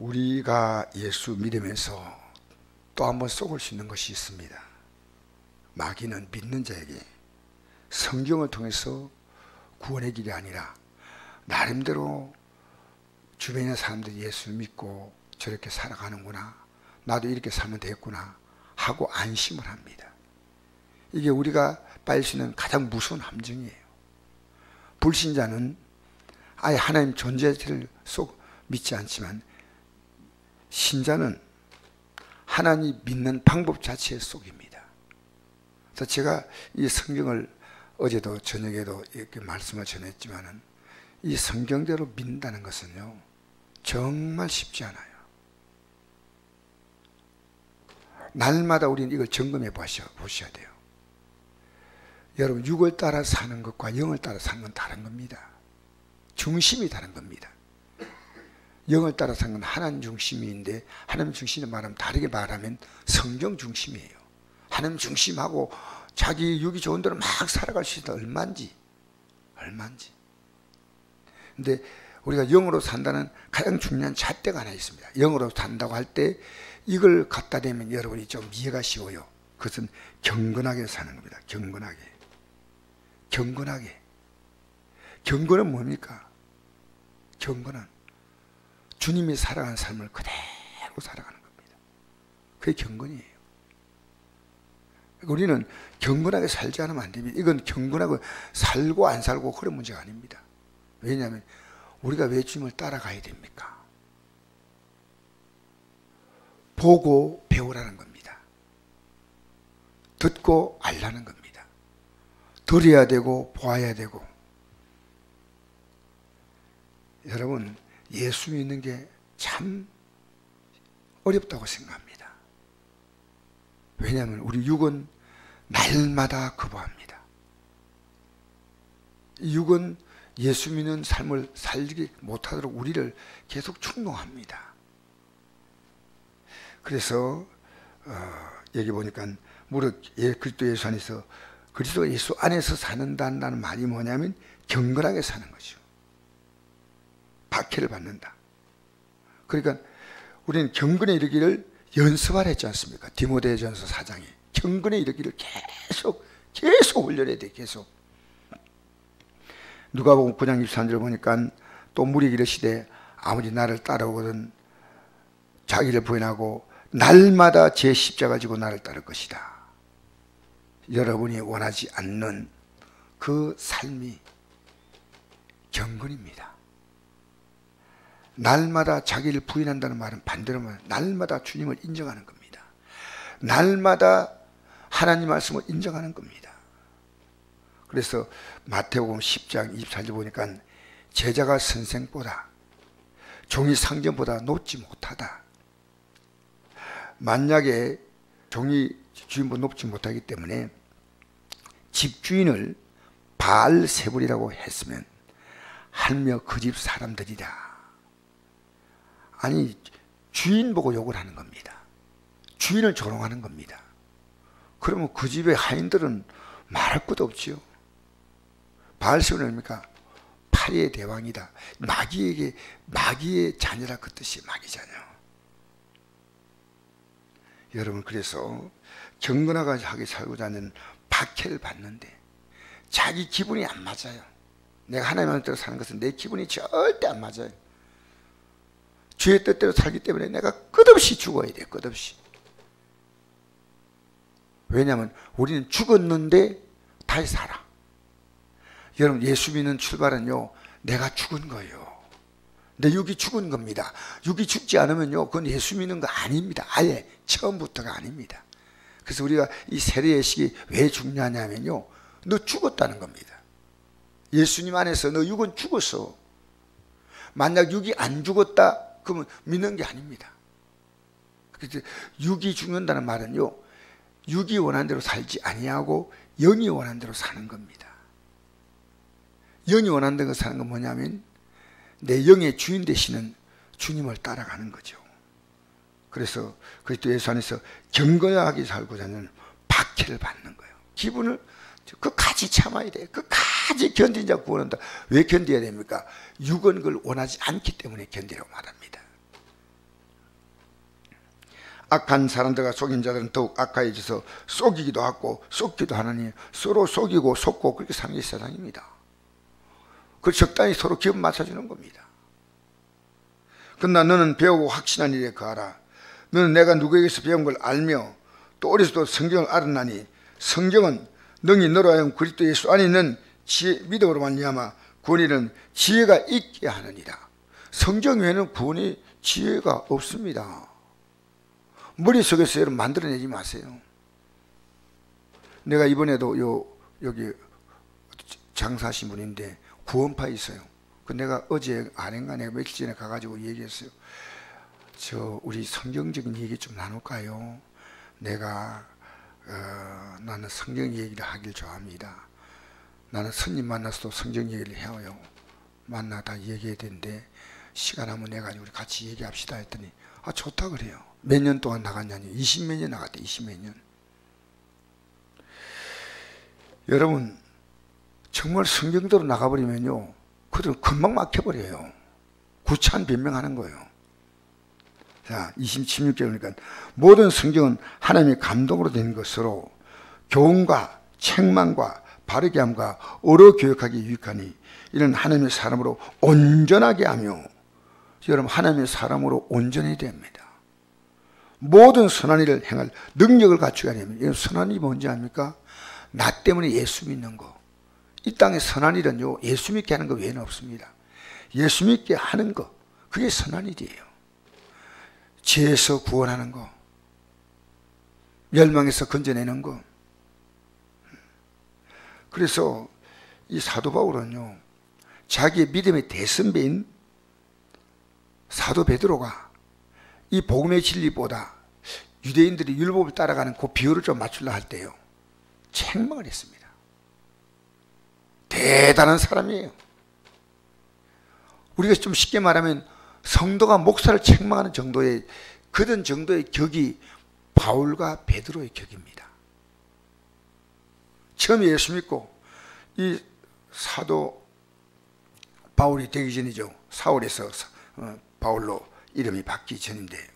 우리가 예수 믿으면서 또 한 번 속을 수 있는 것이 있습니다. 마귀는 믿는 자에게 성경을 통해서 구원의 길이 아니라 나름대로 주변에 있는 사람들이 예수를 믿고 저렇게 살아가는구나, 나도 이렇게 살면 되겠구나 하고 안심을 합니다. 이게 우리가 빠질 수 있는 가장 무서운 함정이에요. 불신자는 아예 하나님 존재를 쏙 믿지 않지만, 신자는 하나님 믿는 방법 자체에 속입니다. 그래서 제가 이 성경을 어제도 저녁에도 이렇게 말씀을 전했지만은, 이 성경대로 믿는다는 것은요 정말 쉽지 않아요. 날마다 우리는 이걸 점검해 보셔야 돼요. 여러분, 육을 따라 사는 것과 영을 따라 사는 건 다른 겁니다. 중심이 다른 겁니다. 영을 따라 사는 건 하나님 중심인데, 하나님 중심을 말하면, 다르게 말하면 성경 중심이에요. 하나님 중심하고 자기 육이 좋은 대로 막 살아갈 수 있다. 얼마인지. 근데 우리가 영으로 산다는 가장 중요한 잣대가 하나 있습니다. 영으로 산다고 할 때 이걸 갖다 대면 여러분이 좀 이해가 쉬워요. 그것은 경건하게 사는 겁니다. 경건하게. 경건은 뭡니까? 경건은 주님이 살아가는 삶을 그대로 살아가는 겁니다. 그게 경건이에요. 우리는 경건하게 살지 않으면 안 됩니다. 이건 경건하고 살고 안 살고 그런 문제가 아닙니다. 왜냐하면 우리가 왜 주님을 따라가야 됩니까? 보고 배우라는 겁니다. 듣고 알라는 겁니다. 들어야 되고 보아야 되고. 여러분, 예수 믿는 게 참 어렵다고 생각합니다. 왜냐하면 우리 육은 날마다 거부합니다. 이 육은 예수 믿는 삶을 살지 못하도록 우리를 계속 충동합니다. 그래서 여기 보니까 무릇 그리스도 예수 안에서, 그리스도 예수 안에서 사는다는 말이 뭐냐면 경건하게 사는 거죠. 박해를 받는다. 그러니까 우리는 경건에 이르기를 연습하라 했지 않습니까? 디모데전서 4장에 경건에 이르기를 계속 훈련해야 돼. 계속. 누가복음 9장 23절을 보니까 또 무리에게 이르시되 아무리 나를 따라오거든 자기를 부인하고 날마다 제 십자가 지고 나를 따를 것이다. 여러분이 원하지 않는 그 삶이 경건입니다. 날마다 자기를 부인한다는 말은 반대로 말하면 날마다 주님을 인정하는 겁니다. 날마다 하나님 말씀을 인정하는 겁니다. 그래서 마태복음 10장 24절 보니까 제자가 선생보다, 종이 상전보다 높지 못하다. 만약에 종이 주인보다 높지 못하기 때문에 집주인을 바알세불이라고 했으면 하며 그 집 사람들이다. 아니, 주인 보고 욕을 하는 겁니다. 주인을 조롱하는 겁니다. 그러면 그 집의 하인들은 말할 것도 없지요. 바알세불은 뭡니까? 파리의 대왕이다. 마귀의 자녀라, 그 뜻이 마귀 자녀. 여러분, 그래서 경건하게 살고자 하는 박해를 받는데 자기 기분이 안 맞아요. 내가 하나님의 뜻대로 사는 것은 내 기분이 절대 안 맞아요. 주의 뜻대로 살기 때문에 내가 끝없이 죽어야 돼. 끝없이. 왜냐하면 우리는 죽었는데 다시 살아. 여러분, 예수 믿는 출발은요, 내가 죽은 거예요. 내 육이 죽은 겁니다. 육이 죽지 않으면요, 그건 예수 믿는 거 아닙니다. 아예 처음부터가 아닙니다. 그래서 우리가 이 세례의식이 왜 중요하냐면요, 너 죽었다는 겁니다. 예수님 안에서 너 육은 죽었어. 만약 육이 안 죽었다 그러면 믿는 게 아닙니다. 그래서 육이 죽는다는 말은요, 육이 원하는 대로 살지 아니하고 영이 원하는 대로 사는 겁니다. 영이 원하는 대로 사는 건 뭐냐면 내 영의 주인 되시는 주님을 따라가는 거죠. 그래서 그리스도 예수 안에서 경건하게 살고자 하는 박해를 받는 거예요. 기분을 끝까지 참아야 돼. 끝까지 견딘 자 구원한다. 왜 견뎌야 됩니까? 육은 그걸 원하지 않기 때문에 견디라고 말합니다. 악한 사람들과 속인 자들은 더욱 악하여져서 속이기도 하고 속기도 하느니 서로 속이고 속고 그렇게 사는 게 세상입니다. 그 적당히 서로 기업 맞춰주는 겁니다. 그러나 너는 배우고 확신한 일에 거하라. 너는 내가 누구에게서 배운 걸 알며 또 어려서도 성경을 알았나니 성경은 능히 너로 하여금 그리스도 예수 안에 있는 지혜 믿음으로 말미암아 구원이 이르는 지혜가 있게 하느니라. 성경 외에는 구원의 지혜가 없습니다. 머릿속에서 여러분 만들어내지 마세요. 내가 이번에도 여기 장사하신 분인데 구원파 있어요. 그 내가 어제 아닌가 내가 며칠 전에 가가지고 얘기했어요. 우리 성경적인 얘기 좀 나눌까요? 내가 나는 성경 얘기를 하길 좋아합니다. 나는 스님 만나서도 성경 얘기를 해요. 만나다 얘기해야 되는데 시간 한번 내가지고 우리 같이 얘기합시다 했더니 좋다 그래요. 몇 년 동안 나갔냐니 20몇 년 나갔대. 20몇 년. 여러분 정말 성경대로 나가버리면요 그들은 금방 막혀버려요. 구차한 변명하는 거예요. 자 16절이니까 모든 성경은 하나님의 감동으로 된 것으로 교훈과 책망과 바르게 함과 어로 교육하기 유익하니 이는 하나님의 사람으로 온전하게 하며 여러분 하나님의 사람으로 온전해야 됩니다. 모든 선한 일을 행할 능력을 갖추게 하려면 이건 선한 일이 뭔지 압니까? 나 때문에 예수 믿는 거. 이 땅에 선한 일은요 예수 믿게 하는 거 외에는 없습니다. 예수 믿게 하는 거 그게 선한 일이에요. 죄에서 구원하는 거, 멸망에서 건져내는 거. 그래서 이 사도 바울은요 자기의 믿음의 대선배인 사도 베드로가 이 복음의 진리보다 유대인들이 율법을 따라가는 그 비율을 좀 맞추려 할 때요 책망을 했습니다. 대단한 사람이에요. 우리가 좀 쉽게 말하면 성도가 목사를 책망하는 정도의 그런 정도의 격이 바울과 베드로의 격입니다. 처음에 예수 믿고 이 사도 바울이 되기 전이죠. 사울에서 바울로 이름이 바뀌기 전인데요.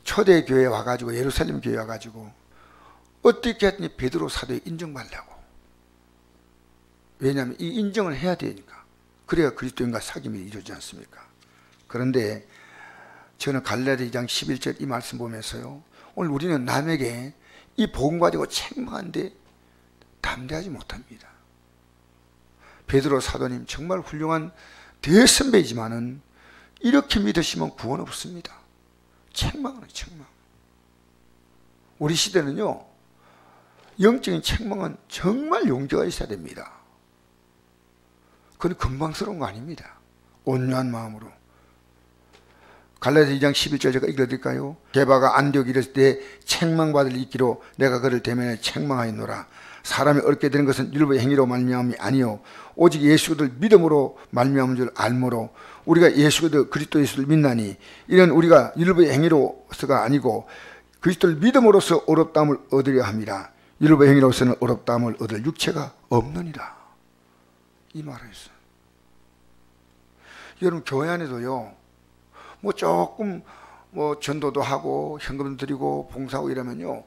초대교회에 와가지고 예루살렘 교회에 와가지고 어떻게 했더니 베드로 사도에 인정받으려고. 왜냐하면 이 인정을 해야 되니까. 그래야 그리스도인과 사귐이 이루어지지 않습니까? 그런데 저는 갈라디아 2장 11절 이 말씀 보면서요 오늘 우리는 남에게 이 복음 가지고 책망하는데 담대하지 못합니다. 베드로 사도님 정말 훌륭한 대선배이지만은 이렇게 믿으시면 구원 없습니다. 책망은 책망. 우리 시대는요 영적인 책망은 정말 용기가 있어야 됩니다. 그건 금방스러운 거 아닙니다. 온유한 마음으로. 갈라디아 2장 11절 제가 읽어드릴까요? 게바가 안디옥에 이르을 때 책망받을 있기로 내가 그를 대면에 책망하였노라. 사람이 얻게 되는 것은 율법의 행위로 말미암음이 아니요 오직 예수 그리스도를 믿음으로 말미암은 줄 알므로 우리가 예수 그리스도 그리스도 예수를 믿나니 이는 우리가 율법의 행위로서가 아니고 그리스도를 믿음으로써 어렵다함을 얻으려 함이라. 율법의 행위로서는 어렵다함을 얻을 육체가 없느니라. 이 말을 했어요. 여러분 교회 안에도요 뭐 조금 뭐 전도도 하고 현금 드리고 봉사하고 이러면요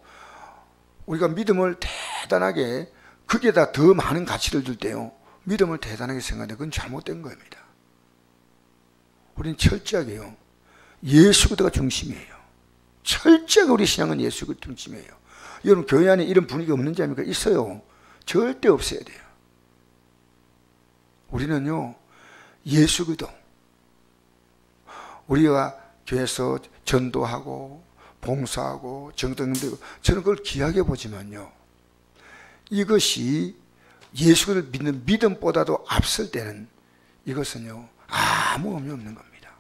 우리가 믿음을 대단하게 거기에다 더 많은 가치를 줄 때요 믿음을 대단하게 생각하는데 그건 잘못된 겁니다. 우리는 철저하게요 예수 그리스도가 중심이에요. 철저하게 우리 신앙은 예수 그리스도 중심이에요. 여러분 교회 안에 이런 분위기 없는지 압니까? 있어요. 절대 없어야 돼요. 우리는요 예수 그리스도 우리가 교회에서 전도하고 봉사하고 정등되고 저는 그걸 귀하게 보지만요 이것이 예수 그리스도를 믿는 믿음보다도 앞설 때는 이것은요 아무 의미 없는 겁니다.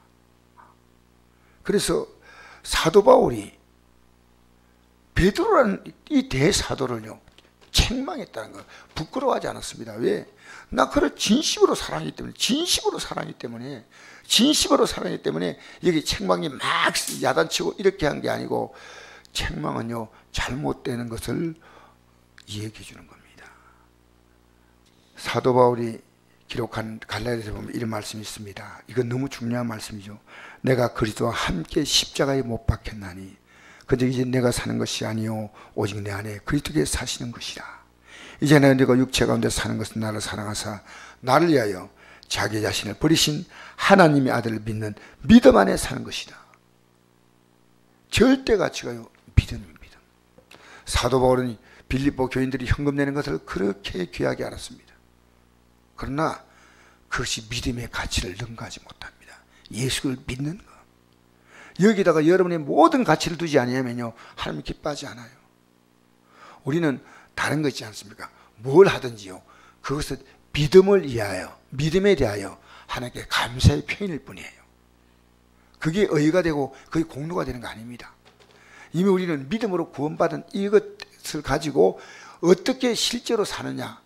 그래서 사도 바울이 베드로라는 이 대사도를요 책망했다는 거 부끄러워하지 않았습니다. 왜? 나 그를 진심으로 사랑하기 때문에 여기 책망이 막 야단치고 이렇게 한 게 아니고 책망은요 잘못되는 것을 얘기해 주는 겁니다. 사도 바울이 기록한 갈라디아서 보면 이런 말씀이 있습니다. 이건 너무 중요한 말씀이죠. 내가 그리스도와 함께 십자가에 못 박혔나니 근데 이제 내가 사는 것이 아니요 오직 내 안에 그리스도께서 사시는 것이라. 이제 내가 육체 가운데 사는 것은 나를 사랑하사 나를 위하여 자기 자신을 버리신 하나님의 아들을 믿는 믿음 안에 사는 것이다. 절대 가치가요 믿음입니다. 사도 바울은 빌립보 교인들이 현금 내는 것을 그렇게 귀하게 알았습니다. 그러나 그것이 믿음의 가치를 능가하지 못합니다. 예수를 믿는 것. 여기다가 여러분의 모든 가치를 두지 않으면요 하나님 기뻐하지 않아요. 우리는 다른 거 있지 않습니까? 뭘 하든지요 그것은 믿음을 위하여, 믿음에 대하여 하나님께 감사의 표현일 뿐이에요. 그게 의의가 되고 그게 공로가 되는 거 아닙니다. 이미 우리는 믿음으로 구원받은 이것을 가지고 어떻게 실제로 사느냐,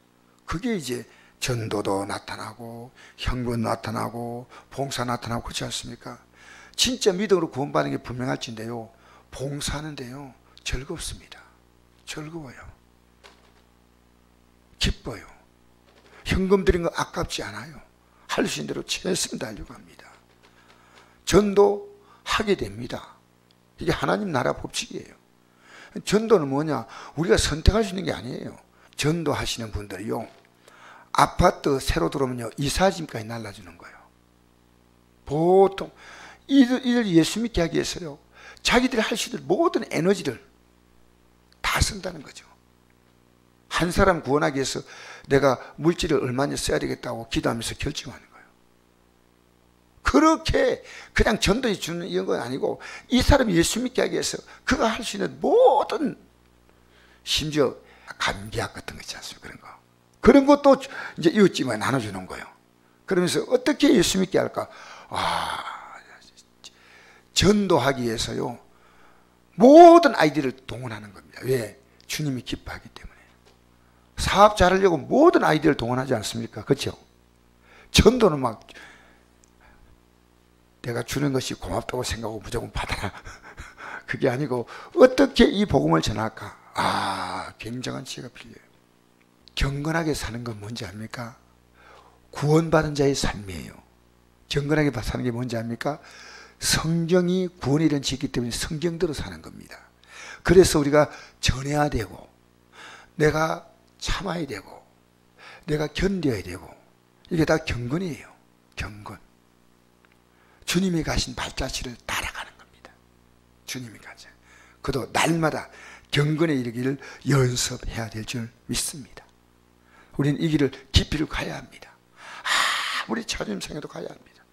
그게 이제 전도도 나타나고 현금 나타나고 봉사 나타나고 그렇지 않습니까? 진짜 믿음으로 구원받는 게 분명할진데요 봉사하는데요 즐겁습니다. 즐거워요. 기뻐요. 현금 드린 거 아깝지 않아요. 할 수 있는 대로 최선을 다하려고 합니다. 전도 하게 됩니다. 이게 하나님 나라 법칙이에요. 전도는 뭐냐? 우리가 선택할 수 있는 게 아니에요. 전도하시는 분들이요 아파트 새로 들어오면요 이사짐까지 날라주는 거예요. 보통 이들 예수 믿게 하기 위해서요 자기들이 할 수 있는 모든 에너지를 다 쓴다는 거죠. 한 사람 구원하기 위해서 내가 물질을 얼마나 써야 되겠다고 기도하면서 결정하는 거예요. 그렇게 그냥 전도해 주는 이런 건 아니고 이 사람이 예수 믿게 하기 위해서 그가 할 수 있는 모든, 심지어 감기약 같은 거 있지 않습니까? 그런 거. 그런 것도 이제 이웃집에 나눠주는 거예요. 그러면서 어떻게 예수 믿게 할까? 전도하기 위해서요 모든 아이디어를 동원하는 겁니다. 왜? 주님이 기뻐하기 때문에. 사업 잘하려고 모든 아이디어를 동원하지 않습니까? 그렇죠? 전도는 막 내가 주는 것이 고맙다고 생각하고 무조건 받아라 그게 아니고 어떻게 이 복음을 전할까? 굉장한 지혜가 필요해요. 경건하게 사는 건 뭔지 압니까? 구원받은 자의 삶이에요. 경건하게 사는 게 뭔지 압니까? 성경이 구원에 이른 지기 때문에 성경대로 사는 겁니다. 그래서 우리가 전해야 되고 내가 참아야 되고 내가 견뎌야 되고 이게 다 경건이에요. 경건. 주님이 가신 발자취를 따라가는 겁니다. 주님이 가자. 그도 날마다 경건에 이르기를 연습해야 될 줄 믿습니다. 우리는 이 길을 깊이를 가야 합니다. 아무리 자존심상해도 가야 합니다.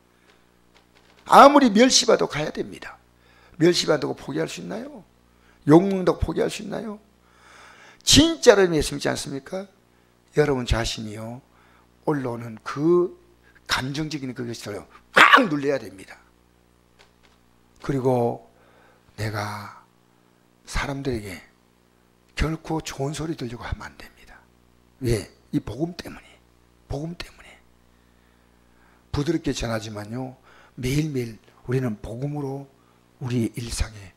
아무리 멸시받아도 가야 됩니다. 멸시받고 포기할 수 있나요? 욕먹는다고 포기할 수 있나요? 진짜로 예수 믿지 않습니까? 여러분 자신이요 올라오는 그 감정적인 그것을 꽉 눌러야 됩니다. 그리고 내가 사람들에게 결코 좋은 소리 들려고 하면 안 됩니다. 왜? 이 복음 때문에. 복음 때문에. 부드럽게 전하지만요 매일매일 우리는 복음으로 우리의 일상의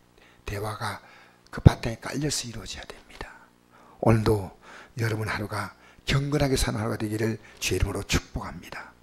대화가 그 바탕에 깔려서 이루어져야 됩니다. 오늘도 여러분 하루가 경건하게 사는 하루가 되기를 주의 이름으로 축복합니다.